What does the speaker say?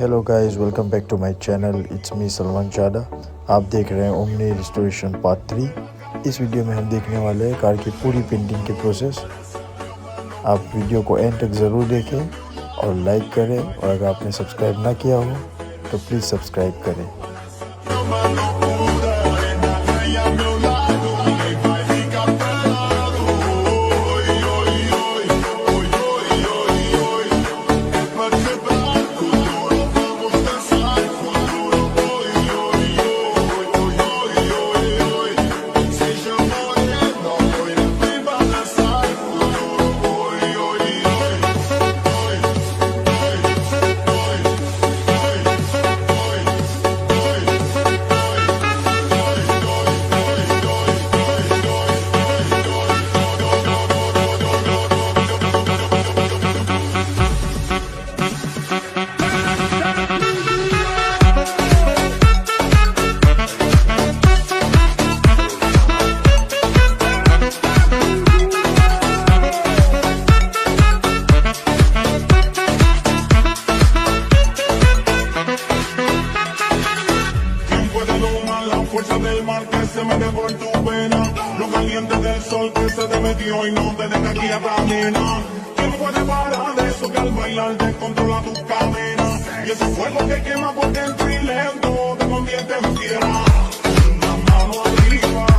Hello guys, welcome back to my channel. It's me Salman Chadha. आप देख रहे हैं ओमनी रिस्टोरेशन पार्ट 3। इस वीडियो में हम देखने वाले हैं कार की पूरी पेंटिंग की प्रोसेस। आप वीडियो को एंड तक ज़रूर देखें और लाइक करें, और अगर आपने सब्सक्राइब ना किया हो तो प्लीज़ सब्सक्राइब करें। Fuerza del mar que se mete por tu vena, lo caliente del sol que se te metió y no te deja aquí a camina. ¿Quién puede parar de eso que al bailar descontrola tus cadenas? Y ese fuego que quema por dentro y lento te convierte en fiera. Una mano arriba.